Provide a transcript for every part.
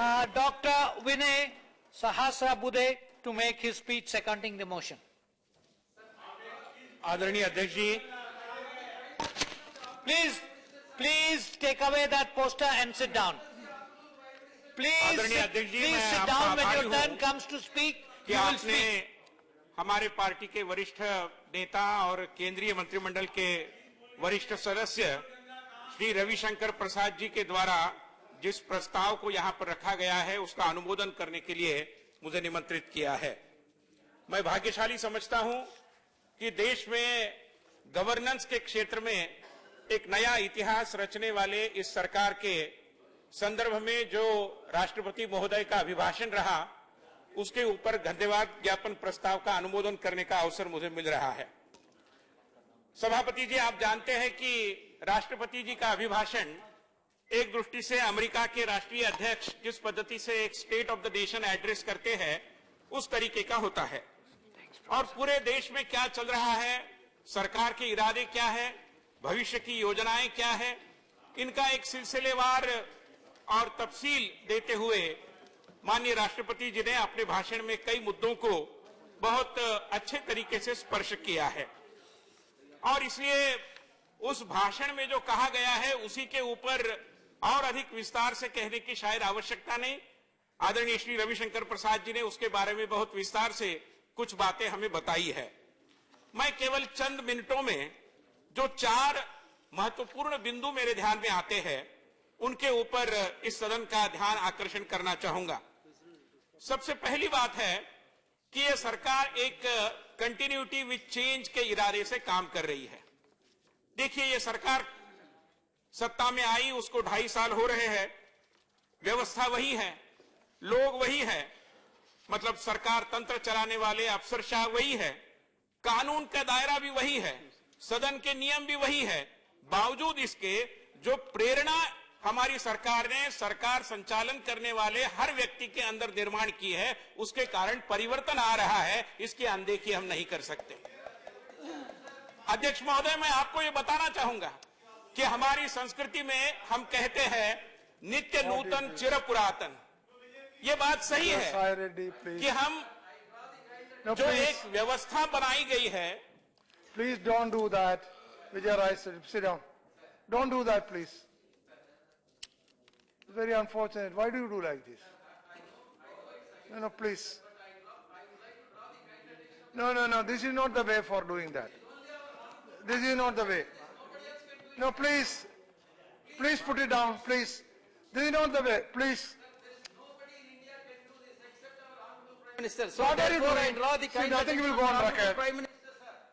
Dr. Vinay Sahasrabudhe to make his speech seconding the motion. आदरणीय अध्यक्ष जी, Please take away that poster and sit down. Please sit down when your turn comes to speak. कि आपने हमारे party के वरिष्ठ नेता और केंद्रीय मंत्रिमंडल के वरिष्ठ सदस्य श्री रविशंकर प्रसाद जी के द्वारा जिस प्रस्ताव को यहां पर रखा गया है उसका अनुमोदन करने के लिए मुझे निमंत्रित किया है। मैं भाग्यशाली समझता हूं कि देश में गवर्नेंस के क्षेत्र में एक नया इतिहास रचने वाले इस सरकार के संदर्भ में जो राष्ट्रपति महोदय का अभिभाषण रहा उसके ऊपर धन्यवाद ज्ञापन प्रस्ताव का अनुमोदन करने का अवसर मुझे मिल रहा है। सभापति जी, आप जानते हैं कि राष्ट्रपति जी का अभिभाषण एक दृष्टि से अमेरिका के राष्ट्रीय अध्यक्ष जिस पद्धति से एक state of the nation address करते हैं उस तरीके का होता है और पूरे देश में क्या चल रहा है, सरकार के इरादे क्या है, भविष्य की योजनाएं क्या है, इनका एक सिलसिलेवार और तफसील देते हुए माननीय राष्ट्रपति जी ने अपने भाषण में कई मुद्दों को बहुत अच्छे तरीके से स्पर्श किया है और इसलिए उस भाषण में जो कहा गया है उसी के ऊपर और अधिक विस्तार से कहने की शायद आवश्यकता नहीं। आदरणीय श्री रविशंकर प्रसाद जी ने उसके बारे में बहुत विस्तार से कुछ बातें हमें बताई है। मैं केवल चंद मिनटों में जो 4 महत्वपूर्ण बिंदु मेरे ध्यान में आते हैं उनके ऊपर इस सदन का ध्यान आकर्षण करना चाहूंगा। सबसे पहली बात है कि यह सरकार एक कंटिन्यूटी विद चेंज के इरादे से काम कर रही है। देखिए, यह सरकार सत्ता में आई उसको 2.5 साल हो रहे हैं, व्यवस्था वही है, लोग वही है, मतलब सरकार तंत्र चलाने वाले अफसरशाह वही है, कानून का दायरा भी वही है, सदन के नियम भी वही है। बावजूद इसके जो प्रेरणा हमारी सरकार ने सरकार संचालन करने वाले हर व्यक्ति के अंदर निर्माण की है उसके कारण परिवर्तन आ रहा है, इसकी अनदेखी हम नहीं कर सकते। अध्यक्ष महोदय, मैं आपको ये बताना चाहूंगा कि हमारी संस्कृति में हम कहते हैं नित्य नूतन चिर पुरातन। ये बात सही है कि हम जो एक व्यवस्था बनाई गई है। Please don't do that. Vijay Rai, sit down. Don't do that please. Very unfortunate. Why do you do like this? No, please. No. This is not the way for doing that. This is not the way. No, please. Please put it down, please. This is not the way, please. Minister, so what are you doing? I draw the See, nothing will go on record.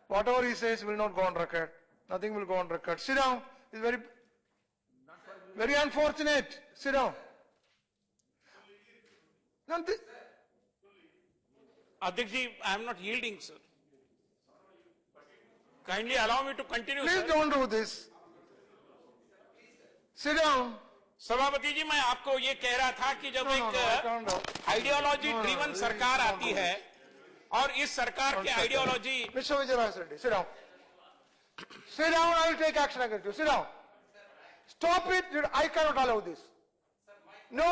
Whatever he says will not go on record. Nothing will go on record. Sit down. It's very unfortunate. Sit down. अध्यक्ष जी, I am not yielding, sir. Kindly allow me to continue. Please sir. don't do this. Sit down. सभापति जी, मैं आपको ये कह रहा था कि जब एक आइडियोलॉजी ड्रिवन सरकार आती है और इस सरकार की ideology. Mr. Vijay Raj Reddy, sit down. Sit down. I will take action against you. Sit down. Stop it. I cannot allow this. No.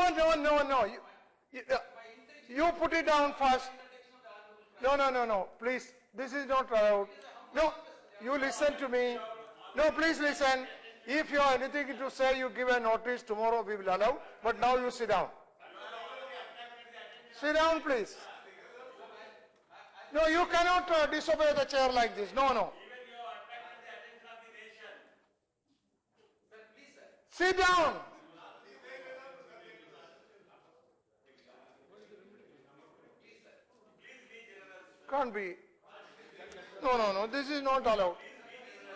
You put it down first. No. Please. This is not allowed. No. You listen to me. No, please listen. If you have anything to say, you give a notice. Tomorrow we will allow. But now you sit down. Sit down, please. No, you cannot disobey the chair like this. No. Sit down. Can't be. No. This is not allowed.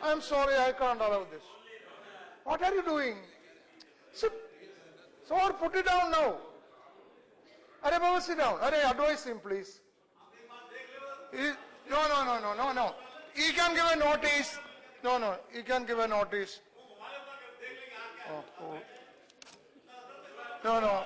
I'm sorry, I can't allow this. What are you doing? Sit. So put it down now. Arey Baba, sit down. Arey, advise him, please. No. He can give a notice. No. He can give a notice. Oh. No.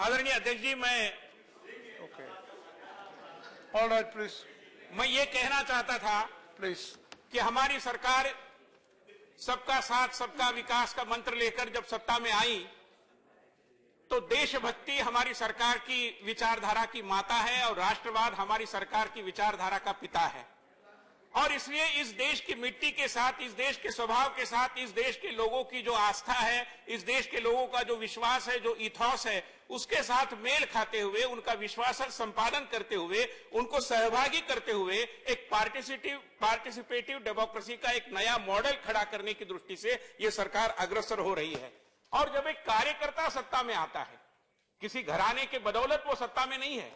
आदरणीय अध्यक्ष जी, मैं Okay. All right, please. मैं ये कहना चाहता था Please. कि हमारी सरकार सबका साथ सबका विकास का मंत्र लेकर जब सत्ता में आई तो देशभक्ति हमारी सरकार की विचारधारा की माता है और राष्ट्रवाद हमारी सरकार की विचारधारा का पिता है। और इसलिए इस देश की मिट्टी के साथ, इस देश के स्वभाव के साथ, इस देश के लोगों की जो आस्था है, इस देश के लोगों का जो विश्वास है, जो इथॉस है, उसके साथ मेल खाते हुए, उनका विश्वास संपादन करते हुए, उनको सहभागी करते हुए एक पार्टिसिपेटिव डेमोक्रेसी का एक नया मॉडल खड़ा करने की दृष्टि से यह सरकार अग्रसर हो रही है। और जब एक कार्यकर्ता सत्ता में आता है, किसी घराने के बदौलत वो सत्ता में नहीं है,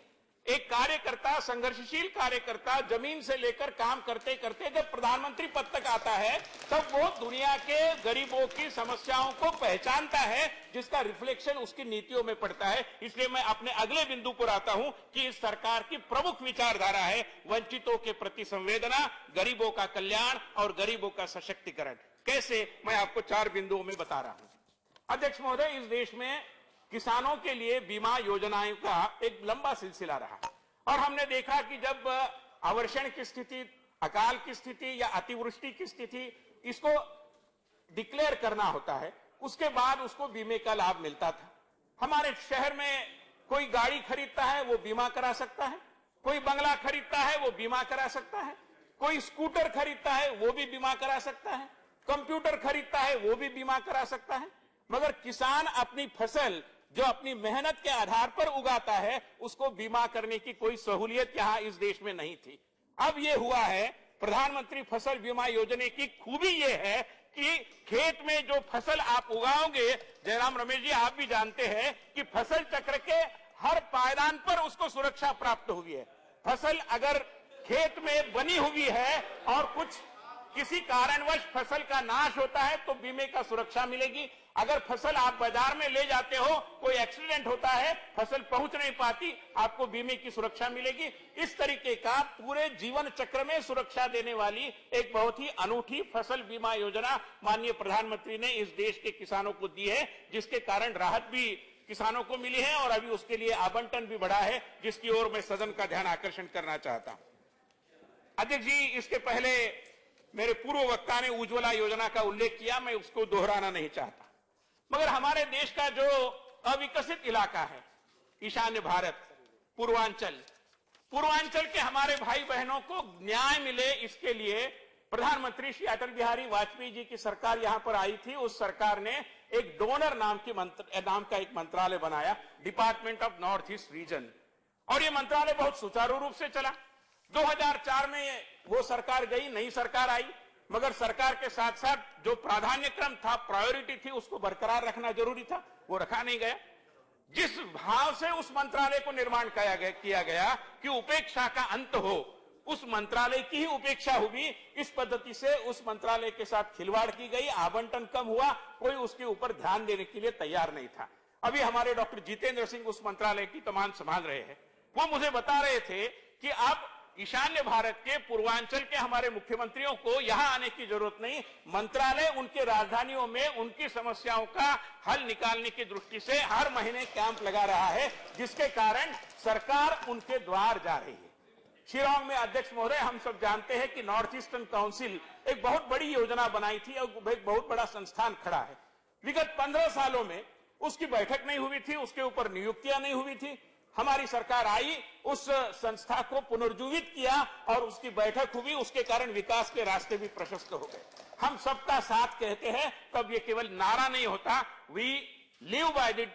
एक कार्यकर्ता, संघर्षशील कार्यकर्ता जमीन से लेकर काम करते करते जब प्रधानमंत्री पद तक आता है तब वो दुनिया के गरीबों की समस्याओं को पहचानता है, जिसका रिफ्लेक्शन उसकी नीतियों में पड़ता है। इसलिए मैं अपने अगले बिंदु पर आता हूं कि इस सरकार की प्रमुख विचारधारा है वंचितों के प्रति संवेदना, गरीबों का कल्याण और गरीबों का सशक्तिकरण। कैसे, मैं आपको 4 बिंदुओं में बता रहा हूं। अध्यक्ष महोदय, इस देश में किसानों के लिए बीमा योजनाओं का एक लंबा सिलसिला रहा और हमने देखा कि जब अवर्षण की स्थिति, अकाल की स्थिति या अतिवृष्टि की स्थिति, इसको डिक्लेयर करना होता है, उसके बाद उसको बीमे का लाभ मिलता था। हमारे शहर में कोई गाड़ी खरीदता है वो बीमा करा सकता है, कोई बंगला खरीदता है वो बीमा करा सकता है, कोई स्कूटर खरीदता है वो भी बीमा करा सकता है, कंप्यूटर खरीदता है वो भी बीमा करा सकता है। मगर किसान अपनी फसल जो अपनी मेहनत के आधार पर उगाता है उसको बीमा करने की कोई सहूलियत यहां इस देश में नहीं थी। अब ये हुआ है, प्रधानमंत्री फसल बीमा योजना की खूबी ये है कि खेत में जो फसल आप उगाओगे, जयराम रमेश जी आप भी जानते हैं कि फसल चक्र के हर पायदान पर उसको सुरक्षा प्राप्त हुई है। फसल अगर खेत में बनी हुई है और कुछ किसी कारणवश फसल का नाश होता है तो बीमे का सुरक्षा मिलेगी। अगर फसल आप बाजार में ले जाते हो, कोई एक्सीडेंट होता है, फसल पहुंच नहीं पाती, आपको बीमे की सुरक्षा मिलेगी। इस तरीके का पूरे जीवन चक्र में सुरक्षा देने वाली एक बहुत ही अनूठी फसल बीमा योजना माननीय प्रधानमंत्री ने इस देश के किसानों को दी है, जिसके कारण राहत भी किसानों को मिली है और अभी उसके लिए आवंटन भी बढ़ा है, जिसकी ओर मैं सदन का ध्यान आकर्षण करना चाहता हूं। अध्यक्ष जी, इसके पहले मेरे पूर्व वक्ता ने उज्ज्वला योजना का उल्लेख किया, मैं उसको दोहराना नहीं चाहता। मगर हमारे देश का जो अविकसित इलाका है, ईशान्य भारत, पूर्वांचल के हमारे भाई बहनों को न्याय मिले, इसके लिए प्रधानमंत्री श्री अटल बिहारी वाजपेयी जी की सरकार यहां पर आई थी। उस सरकार ने एक डोनर नाम का एक मंत्रालय बनाया, department of north east region, और ये मंत्रालय बहुत सुचारू रूप से चला। 2004 में वो सरकार गई, नई सरकार आई, मगर सरकार के साथ साथ जो प्राधान्य क्रम था, प्रायोरिटी थी, उसको बरकरार रखना जरूरी था, वो रखा नहीं गया। जिस भाव से उस मंत्रालय को निर्माण किया गया कि उपेक्षा का अंत हो, उस मंत्रालय की ही उपेक्षा हुई। इस पद्धति से उस मंत्रालय के साथ खिलवाड़ की गई, आवंटन कम हुआ, कोई उसके ऊपर ध्यान देने के लिए तैयार नहीं था। अभी हमारे डॉक्टर जितेंद्र सिंह उस मंत्रालय की कमान संभाल रहे हैं, वो मुझे बता रहे थे कि अब ईशान्य भारत के पूर्वांचल के हमारे मुख्यमंत्रियों को यहां आने की जरूरत नहीं, मंत्रालय उनके राजधानियों में उनकी समस्याओं का हल निकालने की दृष्टि से हर महीने कैंप लगा रहा है, जिसके कारण सरकार उनके द्वार जा रही है। शिलांग में अध्यक्ष महोदय, हम सब जानते हैं कि नॉर्थ ईस्टर्न काउंसिल एक बहुत बड़ी योजना बनाई थी और एक बहुत बड़ा संस्थान खड़ा है। विगत 15 सालों में उसकी बैठक नहीं हुई थी, उसके ऊपर नियुक्तियां नहीं हुई थी। हमारी सरकार आई, उस संस्था को पुनर्जीवित किया और उसकी बैठक हुई, उसके कारण विकास के रास्ते भी प्रशस्त हो गए। हम सबका साथ कहते हैं, तब ये केवल नारा नहीं होता। We live by the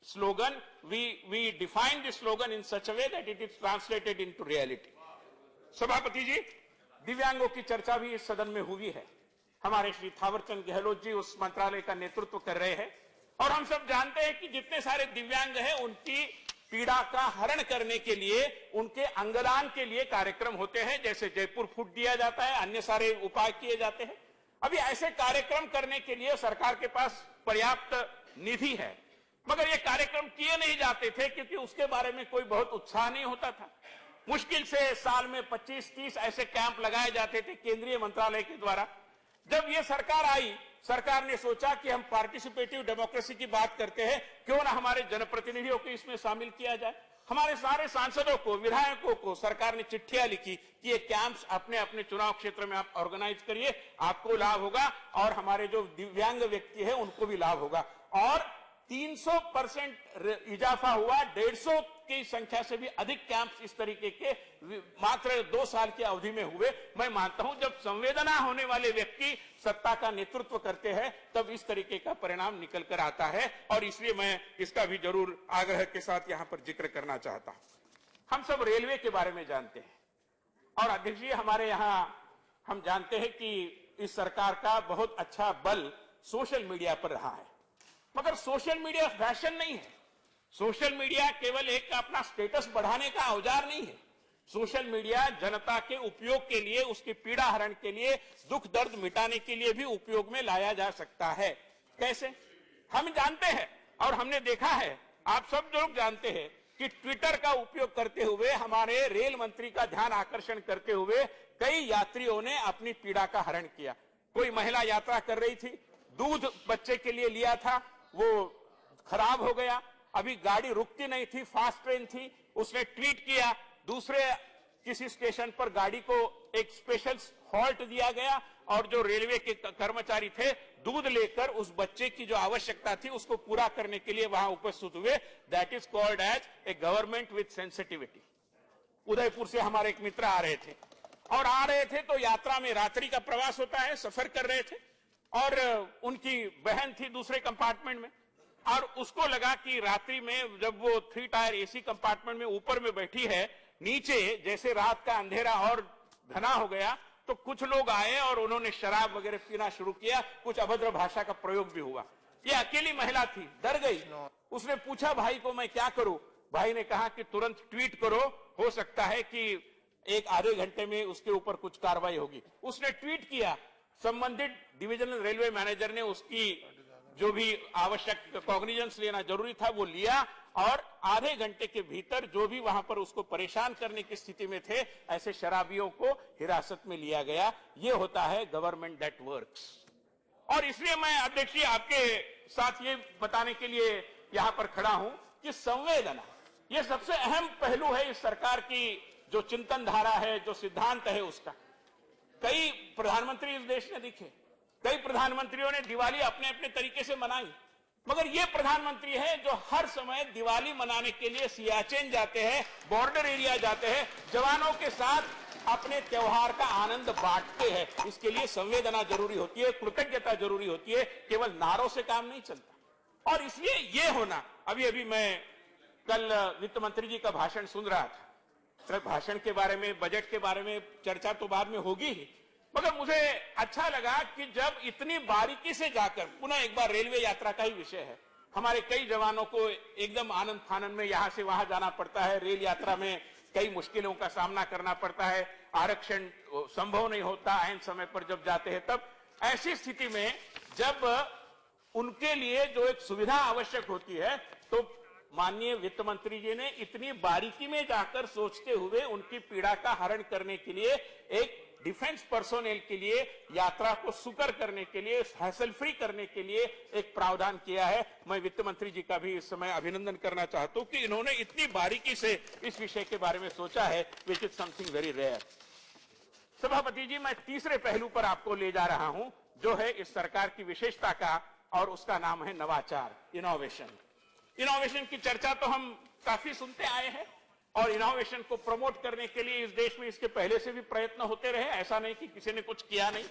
slogan, we define the slogan in such a way that it is translated into reality. सभापति जी, दिव्यांगों की चर्चा भी इस सदन में हुई है। हमारे श्री थावरचंद गहलोत जी उस मंत्रालय का नेतृत्व कर रहे हैं और हम सब जानते हैं कि जितने सारे दिव्यांग हैं उनकी पीड़ा का हरण करने के लिए, उनके अंगदान के लिए कार्यक्रम होते हैं, जैसे जयपुर फूड दिया जाता है, अन्य सारे उपाय किए जाते हैं। अभी ऐसे कार्यक्रम करने के लिए सरकार के पास पर्याप्त निधि है, मगर ये कार्यक्रम किए नहीं जाते थे क्योंकि उसके बारे में कोई बहुत उत्साह नहीं होता था। मुश्किल से साल में 25-30 ऐसे कैंप लगाए जाते थे केंद्रीय मंत्रालय के द्वारा। जब ये सरकार आई, सरकार ने सोचा कि हम पार्टिसिपेटिव डेमोक्रेसी की बात करते हैं, क्यों ना हमारे जनप्रतिनिधियों को इसमें शामिल किया जाए। हमारे सारे सांसदों को, विधायकों को सरकार ने चिट्ठियां लिखी कि ये कैंप्स अपने अपने चुनाव क्षेत्र में आप ऑर्गेनाइज करिए, आपको लाभ होगा और हमारे जो दिव्यांग व्यक्ति है उनको भी लाभ होगा। और 300% इजाफा हुआ, 150 की संख्या से भी अधिक कैंप्स इस तरीके के मात्र 2 साल की अवधि में हुए। मैं मानता हूं जब संवेदना होने वाले व्यक्ति सत्ता का नेतृत्व करते हैं तब इस तरीके का परिणाम निकल कर आता है, और इसलिए मैं इसका भी जरूर आग्रह के साथ यहां पर जिक्र करना चाहता हूं। हम सब रेलवे के बारे में जानते हैं, और अध्यक्ष जी हमारे यहां हम जानते हैं कि इस सरकार का बहुत अच्छा बल सोशल मीडिया पर रहा है, मगर सोशल मीडिया फैशन नहीं है। सोशल मीडिया केवल एक अपना स्टेटस बढ़ाने का औजार नहीं है। सोशल मीडिया जनता के उपयोग के लिए, उसकी पीड़ा हरण के लिए, दुख दर्द मिटाने के लिए भी उपयोग में लाया जा सकता है। कैसे? हम जानते हैं और हमने देखा है, आप सब लोग जानते हैं कि ट्विटर का उपयोग करते हुए, हमारे रेल मंत्री का ध्यान आकर्षण करते हुए कई यात्रियों ने अपनी पीड़ा का हरण किया। कोई महिला यात्रा कर रही थी, दूध बच्चे के लिए लिया था, वो खराब हो गया, अभी गाड़ी रुकती नहीं थी, फास्ट ट्रेन थी, उसने ट्वीट किया, दूसरे किसी स्टेशन पर गाड़ी को एक स्पेशल हॉल्ट दिया गया और जो रेलवे के कर्मचारी थे दूध लेकर उस बच्चे की जो आवश्यकता थी उसको पूरा करने के लिए वहां उपस्थित हुए। That is called as a government with sensitivity. Udaipur से हमारे एक मित्र आ रहे थे, और आ रहे थे तो यात्रा में रात्रि का प्रवास होता है, सफर कर रहे थे, और उनकी बहन थी दूसरे कंपार्टमेंट में, और उसको लगा कि रात्रि में जब वो 3 टायर एसी कंपार्टमेंट में ऊपर में बैठी है, नीचे जैसे रात का अंधेरा और घना हो गया तो कुछ लोग आए और उन्होंने शराब वगैरह पीना शुरू किया, कुछ अभद्र भाषा का प्रयोग भी हुआ। ये अकेली महिला थी, डर गई। उसने पूछा भाई को मैं क्या करूं? भाई ने कहा कि तुरंत ट्वीट करो, हो सकता है कि 1-आधे घंटे में उसके ऊपर कुछ कार्रवाई होगी। उसने ट्वीट किया, संबंधित डिविजनल रेलवे मैनेजर ने उसकी जो भी आवश्यक कॉग्निजेंस लेना जरूरी था वो लिया, और आधे घंटे के भीतर जो भी वहां पर उसको परेशान करने की स्थिति में थे ऐसे शराबियों को हिरासत में लिया गया। ये होता है गवर्नमेंट दैट वर्क्स। और इसलिए मैं अध्यक्ष जी आपके साथ ये बताने के लिए यहां पर खड़ा हूं कि संवेदना ये सबसे अहम पहलू है इस सरकार की जो चिंतन धारा है, जो सिद्धांत है उसका। कई प्रधानमंत्री इस देश ने दिखे, कई प्रधानमंत्रियों ने दिवाली अपने अपने तरीके से मनाई, मगर ये प्रधानमंत्री है जो हर समय दिवाली मनाने के लिए सियाचिन जाते हैं, बॉर्डर एरिया जाते हैं, जवानों के साथ अपने त्योहार का आनंद बांटते हैं। इसके लिए संवेदना जरूरी होती है, कृतज्ञता जरूरी होती है, केवल नारों से काम नहीं चलता। और इसलिए ये होना, अभी अभी मैं कल वित्त मंत्री जी का भाषण सुन रहा था। भाषण के बारे में, बजट के बारे में चर्चा तो बाद में होगी ही, मगर मुझे अच्छा लगा कि जब इतनी बारीकी से जाकर, पुनः एक बार रेलवे यात्रा का ही विषय है, हमारे कई जवानों को एकदम आनंद फानन में यहां से वहां जाना पड़ता है, रेल यात्रा में कई मुश्किलों का सामना करना पड़ता है, आरक्षण संभव नहीं होता ऐन समय पर जब जाते हैं तब। ऐसी स्थिति में जब उनके लिए जो एक सुविधा आवश्यक होती है तो माननीय वित्त मंत्री जी ने इतनी बारीकी में जाकर सोचते हुए उनकी पीड़ा का हरण करने के लिए, एक डिफेंस पर्सोनेल के लिए यात्रा को सुकर करने के लिए, हैसल फ्री करने के लिए एक प्रावधान किया है। मैं वित्त मंत्री जी का भी इस समय अभिनंदन करना चाहता हूं कि इन्होंने इतनी बारीकी से इस विषय के बारे में सोचा है, which is something very rare. सभापति जी, मैं तीसरे पहलू पर आपको ले जा रहा हूं जो है इस सरकार की विशेषता का, और उसका नाम है नवाचार, इनोवेशन। इनोवेशन की चर्चा तो हम काफी सुनते आए हैं, और इनोवेशन को प्रमोट करने के लिए इस देश में इसके पहले से भी प्रयत्न होते रहे, ऐसा नहीं कि किसी ने कुछ किया नहीं।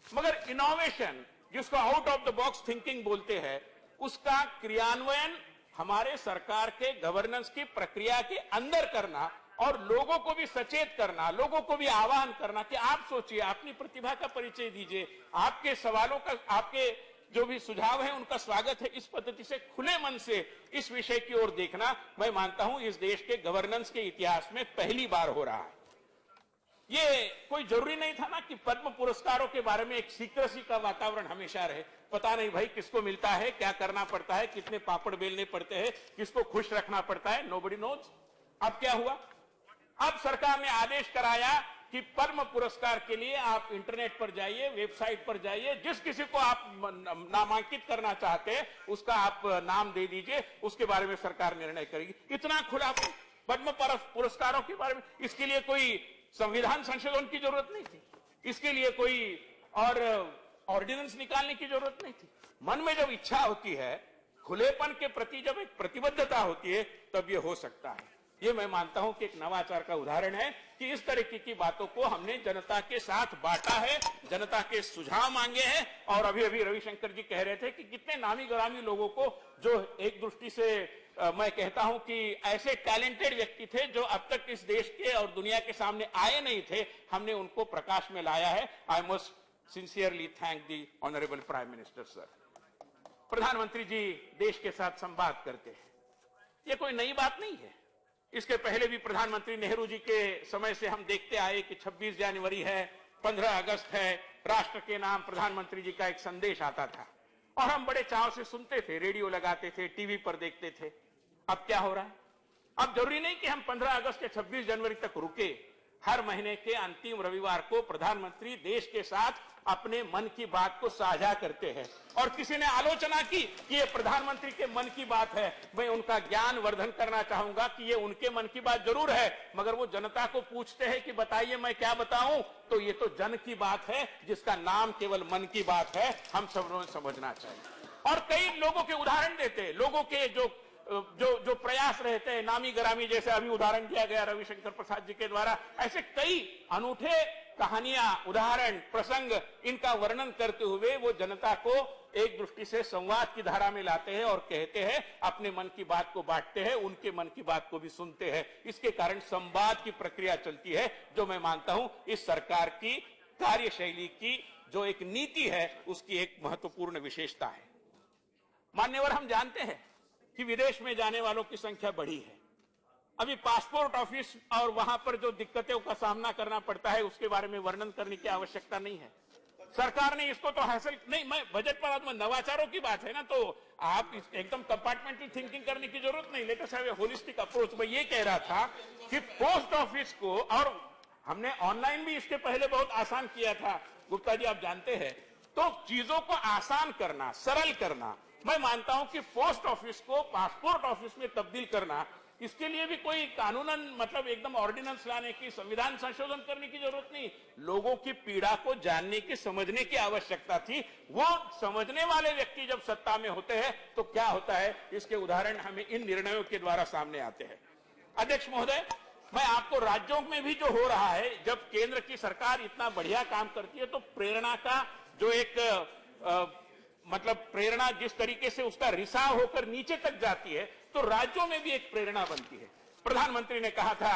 मगर इनोवेशन, जिसको out of the box thinking बोलते हैं, उसका क्रियान्वयन हमारे सरकार के गवर्नेंस की प्रक्रिया के अंदर करना और लोगों को भी सचेत करना, लोगों को भी आह्वान करना कि आप सोचिए, अपनी प्रतिभा का परिचय दीजिए, आपके सवालों का, आपके जो भी सुझाव है उनका स्वागत है। इस पद्धति से खुले मन से इस विषय की ओर देखना, मैं मानता हूं इस देश के गवर्नेंस के इतिहास में पहली बार हो रहा है। ये कोई जरूरी नहीं था ना कि पद्म पुरस्कारों के बारे में एक सीक्रेसी का वातावरण हमेशा रहे, पता नहीं भाई किसको मिलता है, क्या करना पड़ता है, कितने पापड़ बेलने पड़ते हैं, किसको खुश रखना पड़ता है, नोबडी नोज। अब क्या हुआ? अब सरकार ने आदेश कराया कि पद्म पुरस्कार के लिए आप इंटरनेट पर जाइए, वेबसाइट पर जाइए, जिस किसी को आप नामांकित करना चाहते हैं उसका आप नाम दे दीजिए, उसके बारे में सरकार निर्णय करेगी। इतना खुलापन, पद्म पुरस्कारों के बारे में, इसके लिए कोई संविधान संशोधन की जरूरत नहीं थी, इसके लिए कोई और ऑर्डिनेंस निकालने की जरूरत नहीं थी। मन में जब इच्छा होती है, खुलेपन के प्रति जब एक प्रतिबद्धता होती है, तब ये हो सकता है। ये मैं मानता हूं कि एक नवाचार का उदाहरण है कि इस तरीके की बातों को हमने जनता के साथ बांटा है, जनता के सुझाव मांगे हैं। और अभी अभी रविशंकर जी कह रहे थे कि कितने नामी गिरामी लोगों को, जो एक दृष्टि से मैं कहता हूं कि ऐसे टैलेंटेड व्यक्ति थे जो अब तक इस देश के और दुनिया के सामने आए नहीं थे, हमने उनको प्रकाश में लाया है। I must sincerely thank the honourable prime minister sir. प्रधानमंत्री जी देश के साथ संवाद करते हैं, ये कोई नई बात नहीं है। इसके पहले भी प्रधानमंत्री नेहरू जी के समय से हम देखते आए कि 26 जनवरी है, 15 अगस्त है, राष्ट्र के नाम प्रधानमंत्री जी का एक संदेश आता था और हम बड़े चाव से सुनते थे, रेडियो लगाते थे, टीवी पर देखते थे। अब क्या हो रहा है? अब जरूरी नहीं कि हम 15 अगस्त या 26 जनवरी तक रुके। हर महीने के अंतिम रविवार को प्रधानमंत्री देश के साथ अपने मन की बात को साझा करते हैं। और किसी ने आलोचना की कि ये प्रधानमंत्री के मन की बात है, मैं उनका ज्ञान वर्धन करना चाहूंगा कि ये उनके मन की बात जरूर है, मगर वो जनता को पूछते हैं कि बताइए मैं क्या बताऊं, तो ये तो जन की बात है जिसका नाम केवल मन की बात है। हम सबको समझना चाहिए। और कई लोगों के उदाहरण देते हैं, लोगों के जो प्रयास रहते हैं, नामी गरामी, जैसे अभी उदाहरण दिया गया रविशंकर प्रसाद जी के द्वारा, ऐसे कई अनूठे कहानियां, उदाहरण, प्रसंग, इनका वर्णन करते हुए वो जनता को एक दृष्टि से संवाद की धारा में लाते हैं और कहते हैं, अपने मन की बात को बांटते हैं, उनके मन की बात को भी सुनते हैं। इसके कारण संवाद की प्रक्रिया चलती है, जो मैं मानता हूं इस सरकार की कार्यशैली की जो एक नीति है उसकी एक महत्वपूर्ण विशेषता है। मान्यवर, हम जानते हैं कि विदेश में जाने वालों की संख्या बढ़ी है। अभी पासपोर्ट ऑफिस और वहां पर जो दिक्कतों का सामना करना पड़ता है उसके बारे में वर्णन करने की आवश्यकता नहीं है। सरकार ने इसको तो हासिल नहीं, मैं बजट पर नवाचारों की बात है ना, तो आप एकदम कंपार्टमेंटल थिंकिंग करने की जरूरत नहीं। Let us have a holistic approach. मैं ये कह रहा था कि पोस्ट ऑफिस को, और हमने ऑनलाइन भी इसके पहले बहुत आसान किया था, गुप्ता जी आप जानते हैं, तो चीजों को आसान करना, सरल करना। मैं मानता हूं कि पोस्ट ऑफिस को पासपोर्ट ऑफिस में तब्दील करना, इसके लिए भी कोई कानूनन मतलब एकदम ऑर्डिनेंस लाने की, संविधान संशोधन करने की जरूरत नहीं। लोगों की पीड़ा को जानने की, समझने की आवश्यकता थी। वो समझने वाले व्यक्ति जब सत्ता में होते हैं तो क्या होता है, इसके उदाहरण हमें इन निर्णयों के द्वारा सामने आते हैं। अध्यक्ष महोदय, मैं आपको राज्यों में भी जो हो रहा है, जब केंद्र की सरकार इतना बढ़िया काम करती है तो प्रेरणा का जो एक मतलब प्रेरणा जिस तरीके से उसका रिसाव होकर नीचे तक जाती है, तो राज्यों में भी एक प्रेरणा बनती है। प्रधानमंत्री ने कहा था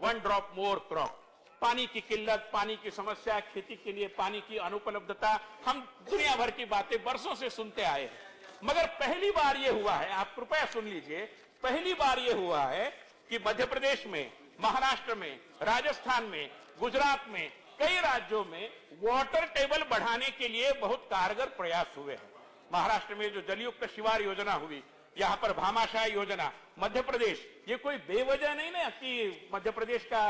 1 ड्रॉप मोर क्रॉप। पानी की किल्लत, पानी की समस्या, खेती के लिए पानी की अनुपलब्धता, हम दुनिया भर की बातें बरसों से सुनते आए हैं। मगर पहली बार यह हुआ है, आप कृपया सुन लीजिए, पहली बार यह हुआ है कि मध्य प्रदेश में, महाराष्ट्र में, राजस्थान में, गुजरात में, कई राज्यों में वाटर टेबल बढ़ाने के लिए बहुत कारगर प्रयास हुए हैं। महाराष्ट्र में जो जलयुक्त शिवार योजना हुई, यहां पर भामाशाह योजना, मध्य प्रदेश, ये कोई बेवजह नहीं ना कि मध्य प्रदेश का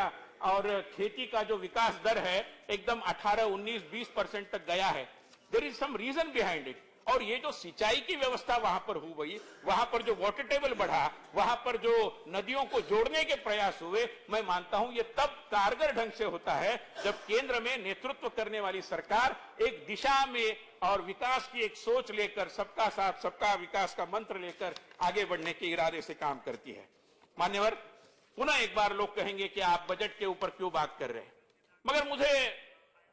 और खेती का जो विकास दर है एकदम 18, 19, 20% तक गया है। There is some reason behind it. और ये जो सिंचाई की व्यवस्था वहां पर हुई, वहां पर जो वाटर टेबल बढ़ा, वहां पर जो नदियों को जोड़ने के प्रयास हुए, मैं मानता हूं ये तब कारगर ढंग से होता है जब केंद्र में नेतृत्व करने वाली सरकार एक दिशा में और विकास की एक सोच लेकर, सबका साथ सबका विकास का मंत्र लेकर आगे बढ़ने के इरादे से काम करती है। मान्यवर, पुनः एक बार लोग कहेंगे कि आप बजट के ऊपर क्यों बात कर रहे हैं, मगर मुझे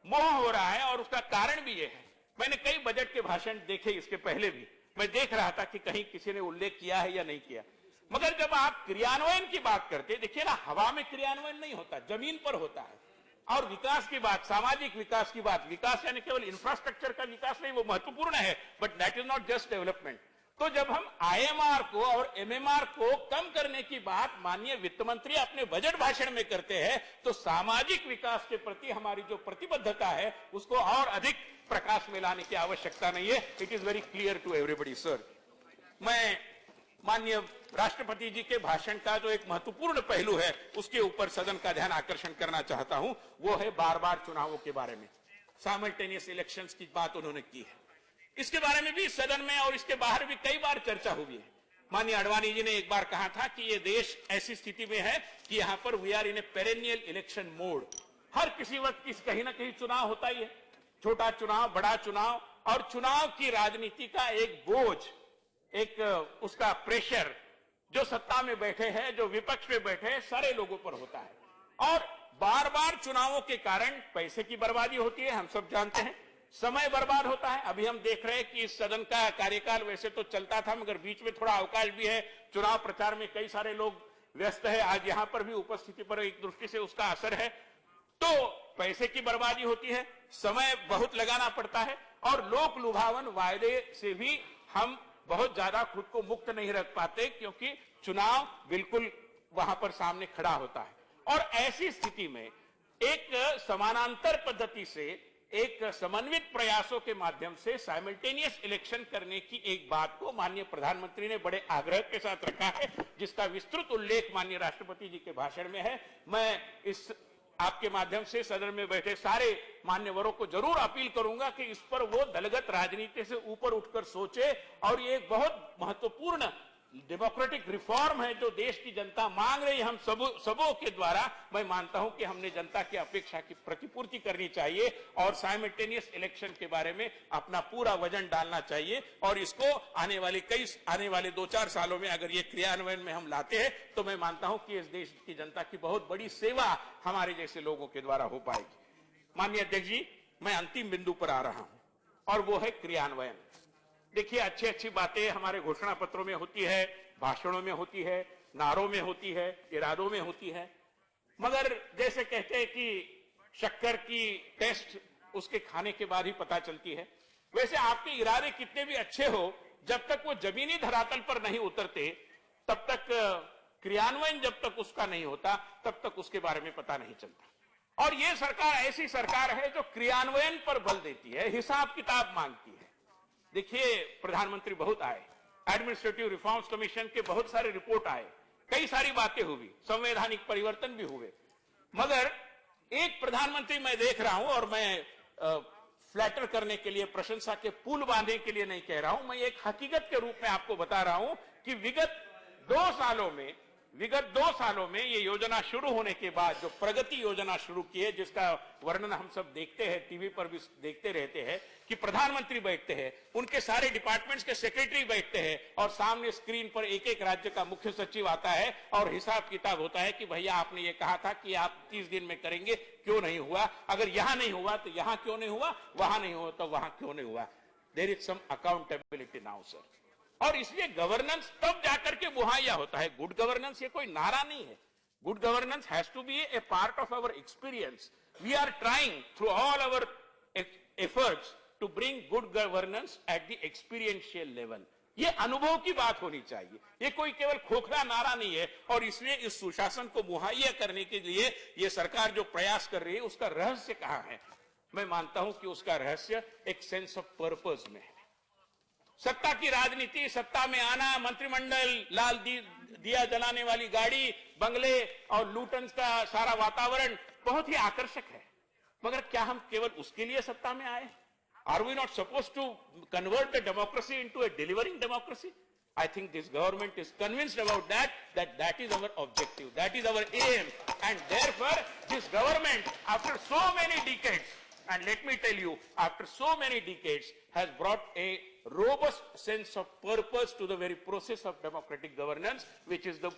मोह हो रहा है और उसका कारण भी यह है, मैंने कई बजट के भाषण देखे, इसके पहले भी मैं देख रहा था कि कहीं किसी ने उल्लेख किया है या नहीं किया। मगर जब आप क्रियान्वयन की बात करते, देखिए ना, हवा में क्रियान्वयन नहीं होता, जमीन पर होता है। और विकास की बात, सामाजिक विकास की बात, विकास यानी केवल इंफ्रास्ट्रक्चर का विकास नहीं, वो महत्वपूर्ण है, but that is not just development. तो जब हम आईएमआर को और एमएमआर को कम करने की बात माननीय वित्त मंत्री अपने बजट भाषण में करते हैं, तो सामाजिक विकास के प्रति हमारी जो प्रतिबद्धता है उसको और अधिक प्रकाश में लाने की आवश्यकता नहीं है। It is very clear to everybody sir. मैं माननीय राष्ट्रपति जी के भाषण का जो एक महत्वपूर्ण पहलू है उसके ऊपर सदन का ध्यान आकर्षण करना चाहता हूं, वो है बार बार चुनावों के बारे में, साइमल्टेनियस इलेक्शंस की बात उन्होंने की है। इसके बारे में भी सदन में और इसके बाहर भी कई बार चर्चा हुई है। माननीय आडवाणी जी ने एक बार कहा था कि ये देश ऐसी स्थिति में है कि यहां पर we are in a perennial election mode. हर किसी वक्त कहीं ना कहीं चुनाव होता ही है, छोटा चुनाव, बड़ा चुनाव, और चुनाव की राजनीति का एक बोझ, एक उसका प्रेशर जो सत्ता में बैठे हैं, जो विपक्ष में बैठे हैं, सारे लोगों पर होता है। और बार बार चुनावों के कारण पैसे की बर्बादी होती है, हम सब जानते हैं, समय बर्बाद होता है। अभी हम देख रहे हैं कि इस सदन का कार्यकाल वैसे तो चलता था, मगर बीच में थोड़ा अवकाश भी है, चुनाव प्रचार में कई सारे लोग व्यस्त है। आज यहां पर भी उपस्थिति पर एक दृष्टि से उसका असर है। तो पैसे की बर्बादी होती है, समय बहुत लगाना पड़ता है, और लोक लुभावन वायदे से भी हम बहुत ज्यादा खुद को मुक्त नहीं रख पाते, क्योंकि चुनाव बिल्कुल वहां पर सामने खड़ा होता है। और ऐसी स्थिति में एक समानांतर पद्धति से, एक समन्वित प्रयासों के माध्यम से साइमल्टेनियस इलेक्शन करने की एक बात को माननीय प्रधानमंत्री ने बड़े आग्रह के साथ रखा है, जिसका विस्तृत उल्लेख माननीय राष्ट्रपति जी के भाषण में है। मैं इस आपके माध्यम से सदन में बैठे सारे मान्यवरों को जरूर अपील करूंगा कि इस पर वो दलगत राजनीति से ऊपर उठकर सोचे, और ये एक बहुत महत्वपूर्ण डेमोक्रेटिक रिफॉर्म है जो देश की जनता मांग रही है हम सबों के द्वारा। मैं मानता हूं कि हमने जनता की अपेक्षा की प्रतिपूर्ति करनी चाहिए, और साइमल्टेनियस इलेक्शन के बारे में अपना पूरा वजन डालना चाहिए, और इसको आने वाले 2-4 सालों में अगर ये क्रियान्वयन में हम लाते हैं, तो मैं मानता हूं कि इस देश की जनता की बहुत बड़ी सेवा हमारे जैसे लोगों के द्वारा हो पाएगी। माननीय अध्यक्ष जी, मैं अंतिम बिंदु पर आ रहा हूं, और वो है क्रियान्वयन। देखिए, अच्छी बातें हमारे घोषणा पत्रों में होती है, भाषणों में होती है, नारों में होती है, इरादों में होती है, मगर जैसे कहते हैं कि शक्कर की टेस्ट उसके खाने के बाद ही पता चलती है, वैसे आपके इरादे कितने भी अच्छे हो, जब तक वो जमीनी धरातल पर नहीं उतरते, तब तक क्रियान्वयन जब तक उसका नहीं होता, तब तक उसके बारे में पता नहीं चलता। और ये सरकार ऐसी सरकार है जो क्रियान्वयन पर बल देती है, हिसाब किताब मांगती है। देखिए, प्रधानमंत्री बहुत आए, एडमिनिस्ट्रेटिव रिफॉर्म्स कमीशन के बहुत सारे रिपोर्ट आए, कई सारी बातें हुई, संवैधानिक परिवर्तन भी हुए, मगर एक प्रधानमंत्री मैं देख रहा हूं, और मैं फ्लैटर करने के लिए, प्रशंसा के पुल बांधने के लिए नहीं कह रहा हूं, मैं एक हकीकत के रूप में आपको बता रहा हूं कि विगत 2 सालों में ये योजना शुरू होने के बाद जो प्रगति योजना शुरू की है, जिसका वर्णन हम सब देखते हैं, टीवी पर भी देखते रहते हैं कि प्रधानमंत्री बैठते हैं, उनके सारे डिपार्टमेंट्स के सेक्रेटरी बैठते हैं, और सामने स्क्रीन पर एक राज्य का मुख्य सचिव आता है और हिसाब किताब होता है कि भैया आपने ये कहा था कि आप 30 दिन में करेंगे, क्यों नहीं हुआ? अगर यहां नहीं हुआ तो यहां क्यों नहीं हुआ, वहां नहीं हुआ तो वहां क्यों नहीं हुआ? There is some accountability now sir. और इसलिए गवर्नेंस तब जाकर के मुहैया होता है। गुड गवर्नेंस ये कोई नारा नहीं है, good governance has to be a part of our experience. We are trying through all our efforts to bring good governance at the experiential level. ये अनुभव की बात होनी चाहिए, ये कोई केवल खोखला नारा नहीं है। और इसलिए इस सुशासन को मुहैया करने के लिए ये सरकार जो प्रयास कर रही है, उसका रहस्य कहां है? मैं मानता हूं कि उसका रहस्य एक सेंस ऑफ पर्पस में है। सत्ता की राजनीति, सत्ता में आना, मंत्रिमंडल, लाल दिया जलाने वाली गाड़ी, बंगले और लूटन का सारा वातावरण बहुत ही आकर्षक है, मगर क्या हम केवल उसके लिए सत्ता में आए? Are we not suppose to convert the democracy into a delivering democracy? I think this government is convinced about that is our objective, that is our aim, and therefore this government, after so many decades, and let me tell you, after so many decades, has brought a robust sense of purpose to the very process of democratic governance, which is the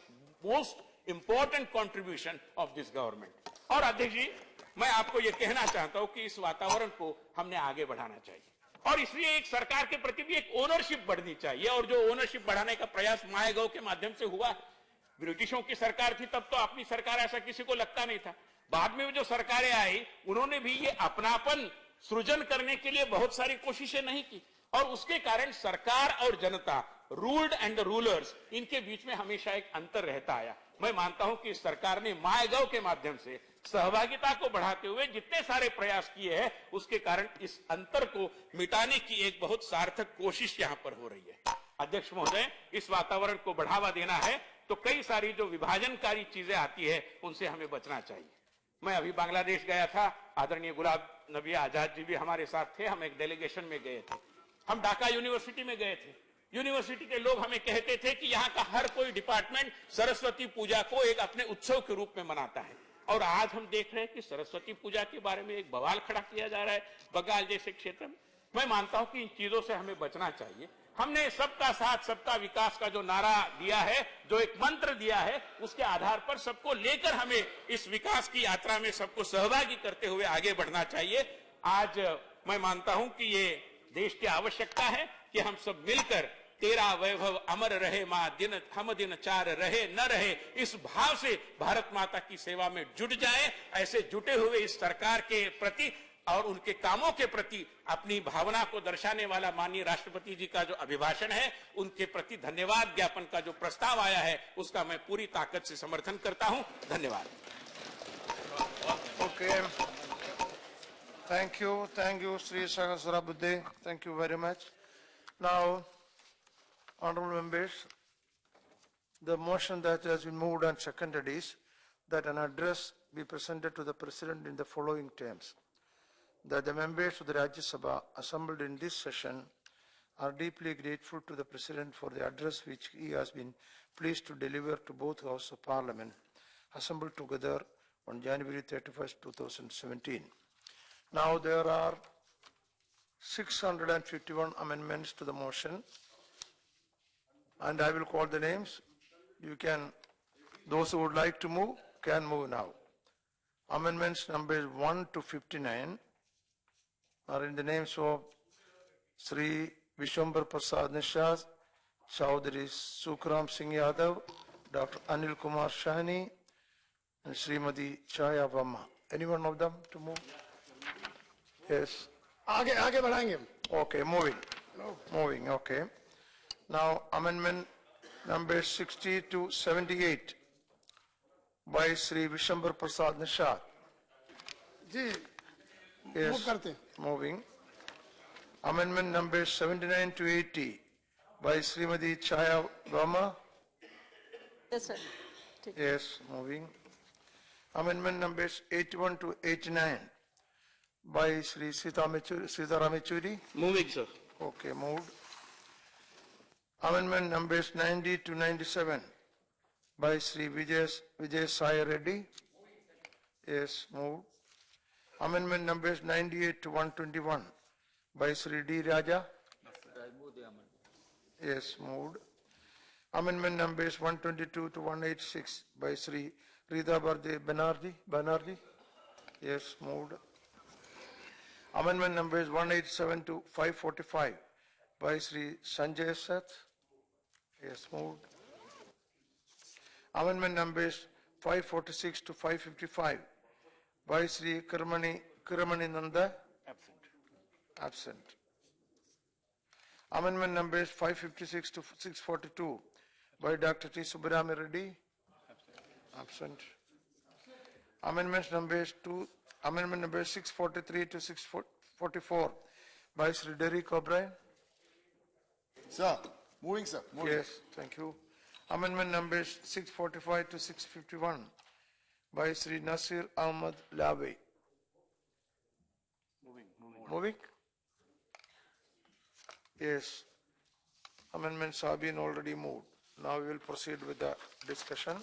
most important contribution of this government. और अध्यक्ष जी, मैं आपको ये कहना चाहता हूं कि इस वातावरण को हमने आगे बढ़ाना चाहिए, और इसलिए एक सरकार के प्रति भी एक ओनरशिप बढ़नी चाहिए, और जो ओनरशिप बढ़ाने का प्रयास मायगव के माध्यम से हुआ। ब्रिटिशों की सरकार थी तब तो अपनी सरकार ऐसा किसी को लगता नहीं था। बाद में जो सरकारें आई, उन्होंने भी ये अपनापन सृजन करने के लिए बहुत सारी कोशिशें नहीं की, और उसके कारण सरकार और जनता, रूल्ड एंड द रूलर्स, इनके बीच में हमेशा एक अंतर रहता आया। मैं मानता हूं कि इस सरकार ने मायगव के माध्यम से सहभागिता को बढ़ाते हुए जितने सारे प्रयास किए हैं, उसके कारण इस अंतर को मिटाने की एक बहुत सार्थक कोशिश यहां पर हो रही है। अध्यक्ष महोदय, इस वातावरण को बढ़ावा देना है तो कई सारी जो विभाजनकारी चीजें आती है, उनसे हमें बचना चाहिए। मैं अभी बांग्लादेश गया था, आदरणीय गुलाम नबी आजाद जी भी हमारे साथ थे, हम एक डेलीगेशन में गए थे। हम ढाका यूनिवर्सिटी में गए थे। यूनिवर्सिटी के लोग हमें कहते थे कि यहाँ का हर कोई डिपार्टमेंट सरस्वती पूजा को एक अपने उत्सव के रूप में मनाता है, और आज हम देख रहे हैं कि सरस्वती पूजा के बारे में एक बवाल खड़ा किया जा रहा है बंगाल जैसे क्षेत्र में। मैं मानता हूं कि इन चीजों से हमें बचना चाहिए। हमने सबका साथ सबका विकास का जो नारा दिया है, जो एक मंत्र दिया है, उसके आधार पर सबको लेकर हमें इस विकास की यात्रा में सबको सहभागी करते हुए आगे बढ़ना चाहिए। आज मैं मानता हूं कि ये देश की आवश्यकता है कि हम सब मिलकर तेरा वैभव अमर रहे मां दिन हम दिन चार रहे न रहे, इस भाव से भारत माता की सेवा में जुट जाए। ऐसे जुटे हुए इस सरकार के प्रति और उनके कामों के प्रति अपनी भावना को दर्शाने वाला माननीय राष्ट्रपति जी का जो अभिभाषण है, उनके प्रति धन्यवाद ज्ञापन का जो प्रस्ताव आया है, उसका मैं पूरी ताकत से समर्थन करता हूं। धन्यवाद। Okay. Thank you, Sri Sahasrabudde. Thank you very much. Now, honorable members, the motion that has been moved and seconded is that an address be presented to the President in the following terms. That the members of the Rajya Sabha assembled in this session are deeply grateful to the President for the address which he has been pleased to deliver to both Houses of Parliament assembled together on January 31st, 2017. Now there are 651 amendments to the motion, and I will call the names. You can, those who would like to move can move now. Amendments numbers 1 to 59 are in the names of Sri Vishwambar Prasad Nishad, Chaudhary Sukram Singh Yadav, Dr. Anil Kumar Shahani, and Srimati Chaya Vamma. Any one of them to move? Yes. आगे बढ़ाएंगे। Okay, moving, okay. Now, amendment number 60 to 78 by Sri Vishwambar Prasad Nishad. Ji, Yes, move करते हैं। moving. Amendment number 79 to 80 by Srimati Chaya Vamma. Yes, sir. Yes, moving. Amendment numbers 81 to 89 by Sri Sitaram Yechuri. Moving, sir. Okay, moved. Amendment numbers 90 to 97 by Sri Vijay Sai Reddy. Yes, moved. Amendment numbers 98 to 121 by Sri D. Raja. Yes, moved. Amendment numbers 122 to 186 by Sri Rita Banerjee. Yes, moved. Amendment numbers 187 to 545 by Sri Sanjay Seth. Yes, moved. Amendment numbers 546 to 555 by Sri Kiramani Nanda. Absent. Amendment numbers 556 to 642 by Dr. T. Subramani Reddy. Absent. Amendment numbers 643 to 644 by Sri Derek O'Brien. Sir, moving, sir. Moving. Yes, thank you. Amendment numbers 645 to 651 by Sri Nasir Ahmad Lawi. Moving? Yes. Amendments have been already moved. Now we will proceed with the discussion.